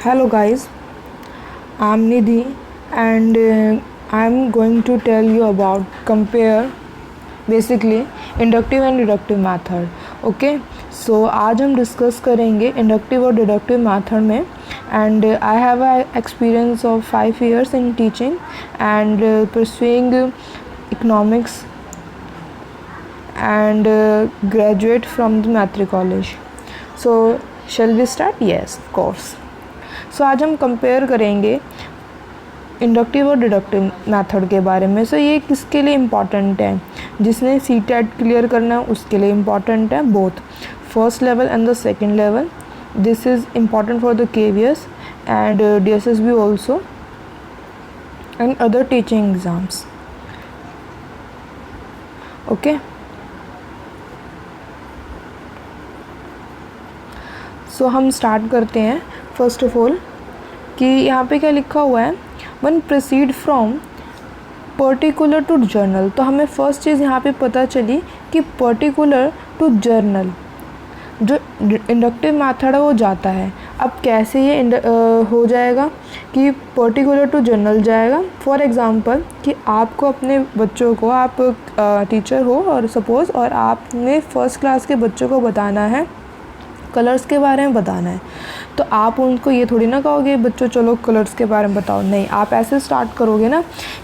Hello guys, I'm Nidhi and I'm going to tell you about compare basically inductive and deductive method. Okay so आज हम discuss करेंगे inductive और deductive method में and I have experience of 5 years in teaching and pursuing economics and graduate from the Maitri College. So shall we start? Yes, of course. सो आज हम compare करेंगे inductive और deductive method के बारे में. सो ये किसके लिए इम्पॉर्टेंट है? जिसने सीटेट क्लियर करना है उसके लिए इम्पॉर्टेंट है, both first level and the second level. This is important for the KVS and DSSB also and other teaching exams. Okay so हम स्टार्ट करते हैं. फर्स्ट ऑफ ऑल कि यहाँ पे क्या लिखा हुआ है, one proceed from particular to general. तो हमें फर्स्ट चीज़ यहाँ पे पता चली कि पर्टिकुलर टू जर्नल जो इंडक्टिव मेथड है वो जाता है. अब कैसे ये हो जाएगा कि पर्टिकुलर टू जर्नल जाएगा. फॉर एग्ज़ाम्पल कि आपको अपने बच्चों को, आप टीचर हो और सपोज़, और आपने फर्स्ट क्लास के बच्चों को बताना है कलर्स के बारे में बताना है, तो आप उनको ये थोड़ी ना कहोगे बच्चों चलो कलर्स के बारे में बताओ. नहीं, आप ऐसे स्टार्ट करोगे ना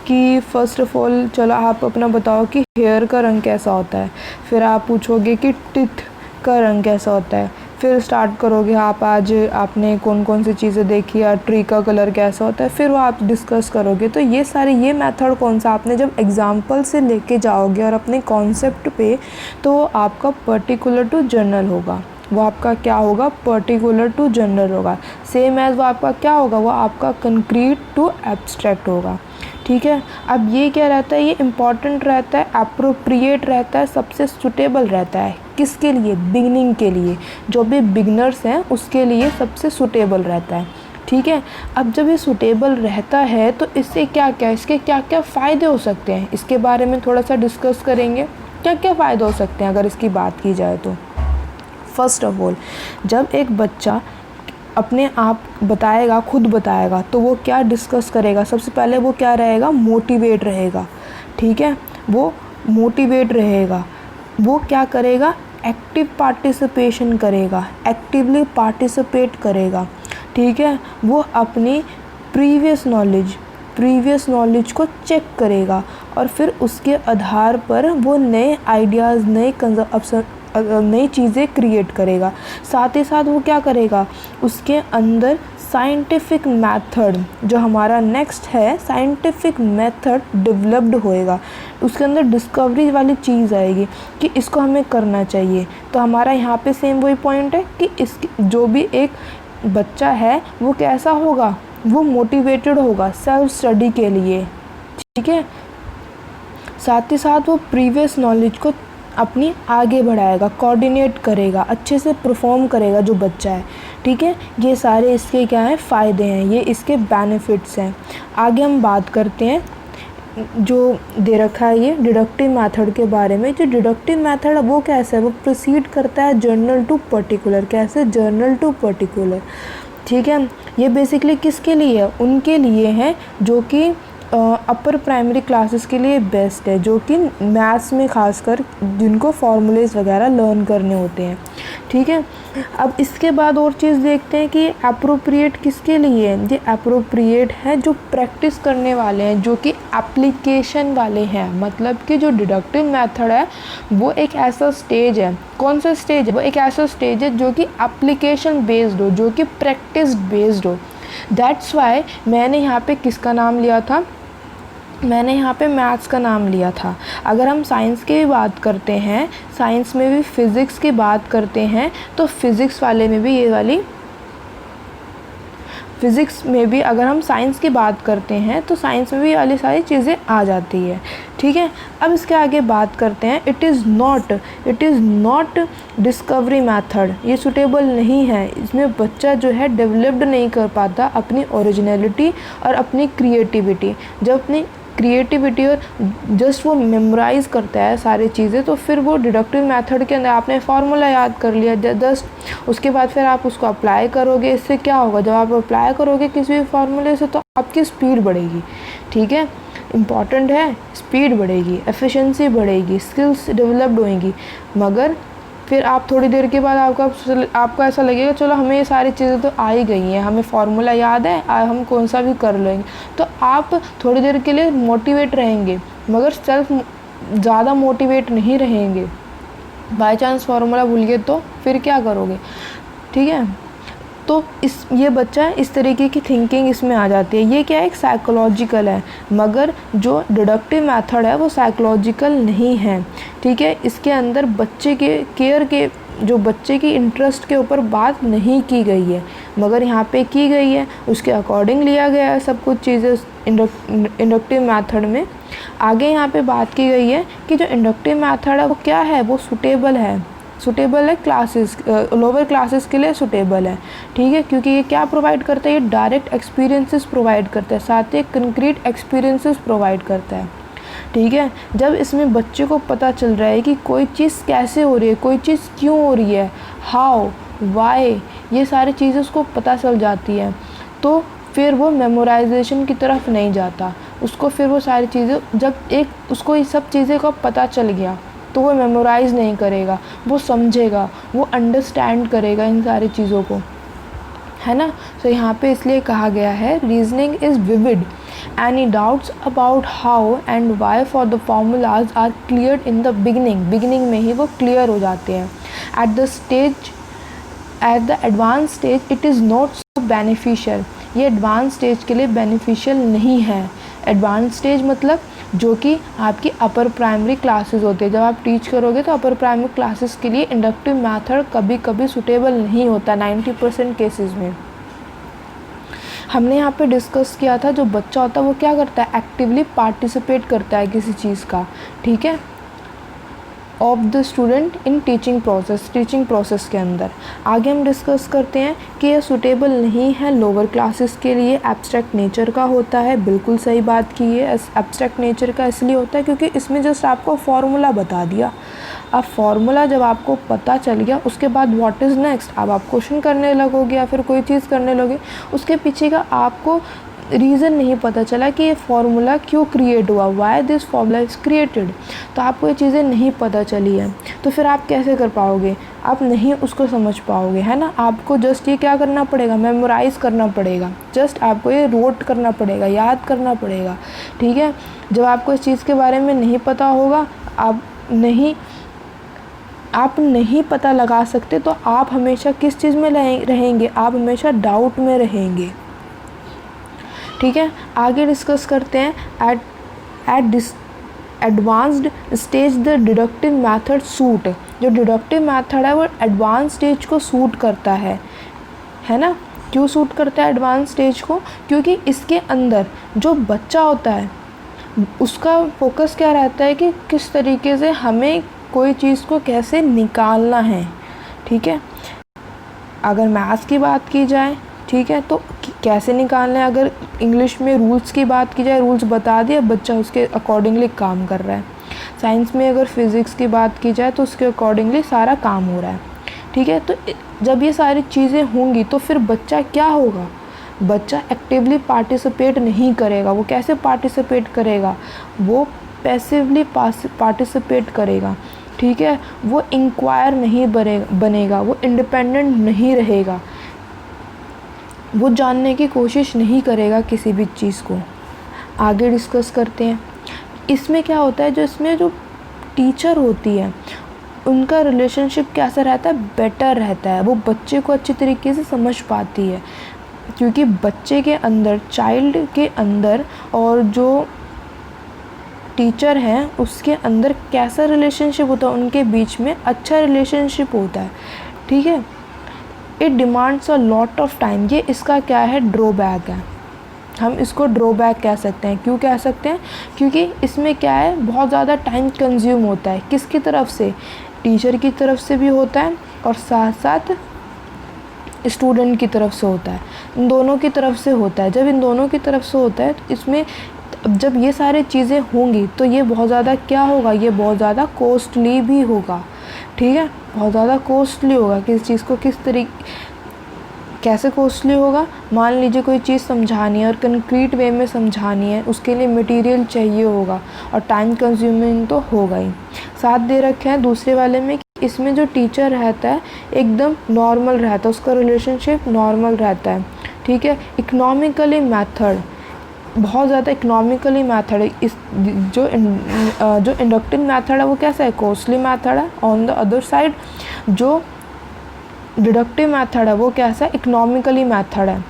कि फ़र्स्ट ऑफ ऑल चलो आप अपना बताओ कि हेयर का रंग कैसा होता है. फिर आप पूछोगे कि टिथ का रंग कैसा होता है. फिर स्टार्ट करोगे आप आज आपने कौन कौन सी चीज़ें देखी या ट्री का कलर कैसा होता है. फिर वो आप डिस्कस करोगे. तो ये सारे ये मेथड कौन सा आपने जब एग्ज़ाम्पल से लेके जाओगे और अपने कॉन्सेप्ट पे, तो आपका पर्टिकुलर टू जर्नल होगा. वो आपका क्या होगा? पर्टिकुलर टू जनरल होगा. सेम एज़ वो आपका क्या होगा? वो आपका कंक्रीट टू एब्स्ट्रैक्ट होगा. ठीक है. अब ये क्या रहता है? ये इम्पॉर्टेंट रहता है, अप्रोप्रिएट रहता है, सबसे सुटेबल रहता है. किसके लिए? बिगनिंग के लिए. जो भी बिगनर्स हैं उसके लिए सबसे सुटेबल रहता है. ठीक है. अब जब ये सुटेबल रहता है तो इससे क्या क्या, इसके क्या क्या फ़ायदे हो सकते हैं, इसके बारे में थोड़ा सा डिस्कस करेंगे. क्या क्या फ़ायदे हो सकते हैं अगर इसकी बात की जाए तो. फर्स्ट ऑफ ऑल, जब एक बच्चा अपने आप बताएगा, खुद बताएगा, तो वो क्या डिस्कस करेगा? सबसे पहले वो क्या रहेगा? मोटिवेट रहेगा. ठीक है. वो मोटिवेट रहेगा. वो क्या करेगा? एक्टिव पार्टिसिपेशन करेगा, एक्टिवली पार्टिसिपेट करेगा. ठीक है. वो अपनी प्रीवियस नॉलेज को चेक करेगा और फिर उसके आधार पर वो नए आइडियाज़, नई चीज़ें क्रिएट करेगा. साथ ही साथ वो क्या करेगा? उसके अंदर साइंटिफिक मेथड, जो हमारा नेक्स्ट है, साइंटिफिक मेथड डेवलप्ड होएगा. उसके अंदर डिस्कवरी वाली चीज़ आएगी कि इसको हमें करना चाहिए. तो हमारा यहाँ पे सेम वही पॉइंट है कि जो भी एक बच्चा है वो कैसा होगा? वो मोटिवेटेड होगा सेल्फ स्टडी के लिए. ठीक है. साथ ही साथ वो प्रीवियस नॉलेज को अपनी आगे बढ़ाएगा, कोऑर्डिनेट करेगा, अच्छे से परफॉर्म करेगा जो बच्चा है. ठीक है. ये सारे इसके क्या हैं? फ़ायदे हैं, ये इसके बेनिफिट्स हैं. आगे हम बात करते हैं जो दे रखा है ये डिडक्टिव मेथड के बारे में. जो डिडक्टिव मेथड है वो कैसा है? वो प्रोसीड करता है जर्नल टू पर्टिकुलर. कैसे? General to particular. ठीक है. ये बेसिकली किसके लिए है? उनके लिए है जो कि अपर प्राइमरी क्लासेस के लिए बेस्ट है, जो कि मैथ्स में खासकर जिनको फार्मूलेज वगैरह लर्न करने होते हैं. ठीक है. अब इसके बाद और चीज़ देखते हैं कि अप्रोप्रिएट किसके लिए है. ये अप्रोप्रिएट है जो प्रैक्टिस करने वाले हैं, जो कि एप्लीकेशन वाले हैं. मतलब कि जो डिडक्टिव मेथड है वो एक ऐसा स्टेज है. कौन सा स्टेज है? वो एक ऐसा स्टेज है जो कि एप्लीकेशन बेस्ड हो, जो कि प्रैक्टिस बेस्ड हो. दैट्स वाई मैंने यहाँ पे किसका नाम लिया था? मैंने यहाँ पे मैथ्स का नाम लिया था. अगर हम साइंस की भी बात करते हैं, साइंस में भी फ़िज़िक्स की बात करते हैं, तो फ़िज़िक्स वाले में भी ये वाली फ़िज़िक्स में भी अगर हम साइंस की बात करते हैं तो साइंस में भी ये वाली सारी चीज़ें आ जाती है. ठीक है. अब इसके आगे बात करते हैं. It is not discovery method. ये सूटेबल नहीं है. इसमें बच्चा जो है डेवलप्ड नहीं कर पाता अपनी ओरिजिनलिटी और अपनी क्रिएटिविटी. जब अपनी क्रिएटिविटी और जस्ट वो मेमोराइज़ करता है सारी चीज़ें, तो फिर वो डिडक्टिव मेथड के अंदर आपने फार्मूला याद कर लिया जस्ट, उसके बाद फिर आप उसको अप्लाई करोगे। इससे क्या होगा, जब आप अप्लाई करोगे किसी भी फार्मूले से तो आपकी स्पीड बढ़ेगी। ठीक है, इम्पॉर्टेंट है, स्पीड बढ़ेगी, एफिशिएंसी बढ़ेगी, स्किल्स डेवलप्ड होंगी। मगर फिर आप थोड़ी देर के बाद आपको ऐसा लगेगा चलो हमें ये सारी चीज़ें तो आ ही गई हैं, हमें फार्मूला याद है, हम कौन सा भी कर लेंगे। तो आप थोड़ी देर के लिए मोटिवेट रहेंगे मगर ज़्यादा मोटिवेट नहीं रहेंगे। बाय चांस फार्मूला भूल गए तो फिर क्या करोगे। ठीक है, तो ये बच्चा इस तरीके की थिंकिंग इसमें आ जाती है। ये क्या है, एक साइकोलॉजिकल है, मगर जो डिडक्टिव मेथड है वो साइकोलॉजिकल नहीं है। ठीक है, इसके अंदर बच्चे के केयर के जो बच्चे की इंटरेस्ट के ऊपर बात नहीं की गई है, मगर यहाँ पे की गई है, उसके अकॉर्डिंग लिया गया है सब कुछ चीज़ें इंडक्टिव मेथड में। आगे यहाँ पे बात की गई है कि जो इंडक्टिव मेथड है वो क्या है, वो सूटेबल है क्लासेस, लोअर क्लासेस के लिए सूटेबल है। ठीक है, क्योंकि ये क्या प्रोवाइड करता है, ये डायरेक्ट एक्सपीरियंसेस प्रोवाइड करता है, साथ ही कंक्रीट एक्सपीरियंसेस प्रोवाइड करता है। ठीक है, जब इसमें बच्चे को पता चल रहा है कि कोई चीज़ कैसे हो रही है, कोई चीज़ क्यों हो रही है, हाउ, वाई, ये सारी चीज़ें उसको पता चल जाती है, तो फिर वो मेमोराइजेशन की तरफ नहीं जाता। उसको फिर वो सारी चीज़ें, जब उसको ये सब चीज़ें का पता चल गया तो वो मेमोराइज़ नहीं करेगा, वो समझेगा, वो अंडरस्टैंड करेगा इन सारी चीज़ों को, है ना। तो यहाँ पे इसलिए कहा गया है reasoning is vivid, any doubts about how and why for the formulas are clear in the beginning में ही वो क्लियर हो जाते हैं। At the advance stage it is not so beneficial, ये एडवांस स्टेज के लिए बेनिफिशियल नहीं है। एडवांस स्टेज मतलब जो कि आपकी अपर प्राइमरी क्लासेस होती है, जब आप टीच करोगे तो अपर प्राइमरी क्लासेस के लिए इंडक्टिव मेथड कभी कभी सूटेबल नहीं होता 90% केसेस में। हमने यहाँ पे डिस्कस किया था जो बच्चा होता है वो क्या करता है, एक्टिवली पार्टिसिपेट करता है किसी चीज़ का। ठीक है, of the student in teaching process के अंदर। आगे हम डिस्कस करते हैं कि यह सूटेबल नहीं है लोअर क्लासेस के लिए, एब्स्ट्रैक्ट नेचर का होता है। बिल्कुल सही बात की है, एब्स्ट्रैक्ट नेचर का इसलिए होता है क्योंकि इसमें जस्ट आपको फार्मूला बता दिया। अब फार्मूला जब आपको पता चल गया उसके बाद व्हाट इज़ नेक्स्ट, अब आप क्वेश्चन करने लगोगे या फिर कोई चीज़ करने लगोगे, उसके पीछे का आपको रीज़न नहीं पता चला कि ये फार्मूला क्यों क्रिएट हुआ, why this formula is created, तो आपको ये चीज़ें नहीं पता चली है, तो फिर आप कैसे कर पाओगे, आप नहीं उसको समझ पाओगे, है ना। आपको जस्ट ये क्या करना पड़ेगा, मेमोराइज़ करना पड़ेगा, जस्ट आपको ये रोट करना पड़ेगा, याद करना पड़ेगा। ठीक है, जब आपको इस चीज़ के बारे में नहीं पता होगा, आप नहीं पता लगा सकते, तो आप हमेशा किस चीज़ में रहेंगे, आप हमेशा डाउट में रहेंगे। ठीक है, आगे डिस्कस करते हैं at this advanced stage the deductive method suit. जो डिडक्टिव मेथड है वो एडवांस स्टेज को सूट करता है ना। क्यों सूट करता है एडवांस स्टेज को, क्योंकि इसके अंदर जो बच्चा होता है उसका फोकस क्या रहता है कि किस तरीके से हमें कोई चीज़ को कैसे निकालना है। ठीक है, अगर मैथ्स की बात की जाए, ठीक है, तो कैसे निकालना है, अगर इंग्लिश में रूल्स की बात की जाए, रूल्स बता दिया, बच्चा उसके अकॉर्डिंगली काम कर रहा है। साइंस में अगर फिज़िक्स की बात की जाए तो उसके अकॉर्डिंगली सारा काम हो रहा है। ठीक है, तो जब ये सारी चीज़ें होंगी तो फिर बच्चा क्या होगा, बच्चा एक्टिवली पार्टिसिपेट नहीं करेगा। वो कैसे पार्टिसिपेट करेगा, वो पैसिवली पार्टिसिपेट करेगा। ठीक है, वो इंक्वायर नहीं बनेगा, वो इंडिपेंडेंट नहीं रहेगा, वो जानने की कोशिश नहीं करेगा किसी भी चीज़ को। आगे डिस्कस करते हैं। इसमें क्या होता है, इसमें जो टीचर होती है उनका रिलेशनशिप कैसा रहता है, बेटर रहता है, वो बच्चे को अच्छी तरीके से समझ पाती है, क्योंकि बच्चे के अंदर, चाइल्ड के अंदर और जो टीचर हैं उसके अंदर कैसा रिलेशनशिप होता है, उनके बीच में अच्छा रिलेशनशिप होता है। ठीक है, it demands a lot of time, ये इसका क्या है, ड्रॉबैक है, हम इसको ड्रॉबैक कह सकते हैं। क्यों कह सकते हैं, क्योंकि इसमें क्या है, बहुत ज़्यादा टाइम कंज्यूम होता है। किसकी तरफ से, टीचर की तरफ से भी होता है और साथ साथ स्टूडेंट की तरफ से होता है, इन दोनों की तरफ से होता है। जब इन दोनों की तरफ से होता है तो इसमें अब जब ये सारी चीज़ें होंगी तो ये बहुत ज़्यादा क्या होगा, ये बहुत ज़्यादा कॉस्टली भी होगा, ठीक है, बहुत ज़्यादा कॉस्टली होगा। किस चीज़ को किस तरीके कैसे कॉस्टली होगा, मान लीजिए कोई चीज़ समझानी है और कंक्रीट वे में समझानी है, उसके लिए मटेरियल चाहिए होगा और टाइम कंज्यूमिंग तो होगा ही। साथ दे रखे हैं दूसरे वाले में कि इसमें जो टीचर रहता है एकदम नॉर्मल रहता है, उसका रिलेशनशिप नॉर्मल रहता है, ठीक है। इकोनॉमिकली मेथड, बहुत ज़्यादा इकोनॉमिकली मेथड है। इस जो इंडक्टिव मेथड है वो कैसा है, कॉस्टली मेथड है। ऑन द अदर साइड जो डिडक्टिव मेथड है वो कैसा है, इकोनॉमिकली मेथड है,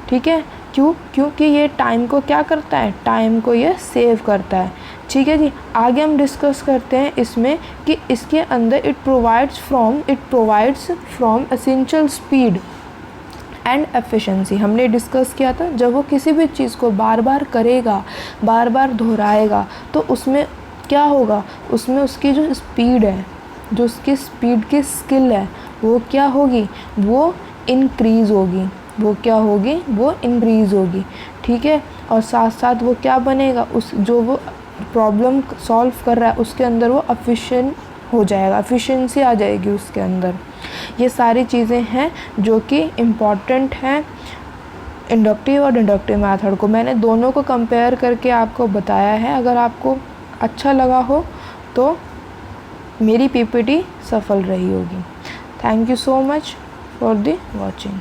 ठीक है। क्योंकि ये टाइम को क्या करता है, टाइम को ये सेव करता है, ठीक है जी। आगे हम डिस्कस करते हैं इसमें कि इसके अंदर it provides from essential speed and efficiency. हमने डिस्कस किया था जब वो किसी भी चीज़ को बार बार करेगा, बार बार दोहराएगा, तो उसमें क्या होगा, उसमें उसकी जो स्पीड है, जो उसकी स्पीड की स्किल है वो क्या होगी, वो इंक्रीज़ होगी, वो क्या होगी, वो इंक्रीज़ होगी, ठीक है। और साथ साथ वो क्या बनेगा, उस जो वो प्रॉब्लम सॉल्व कर रहा है उसके अंदर वो एफिशिएंट हो जाएगा, एफिशिएंसी आ जाएगी उसके अंदर। ये सारी चीज़ें हैं जो कि इम्पॉर्टेंट हैं इंडक्टिव और डिडक्टिव मेथड को। मैंने दोनों को कंपेयर करके आपको बताया है। अगर आपको अच्छा लगा हो तो मेरी पीपीटी सफल रही होगी। Thank you so much for the watching.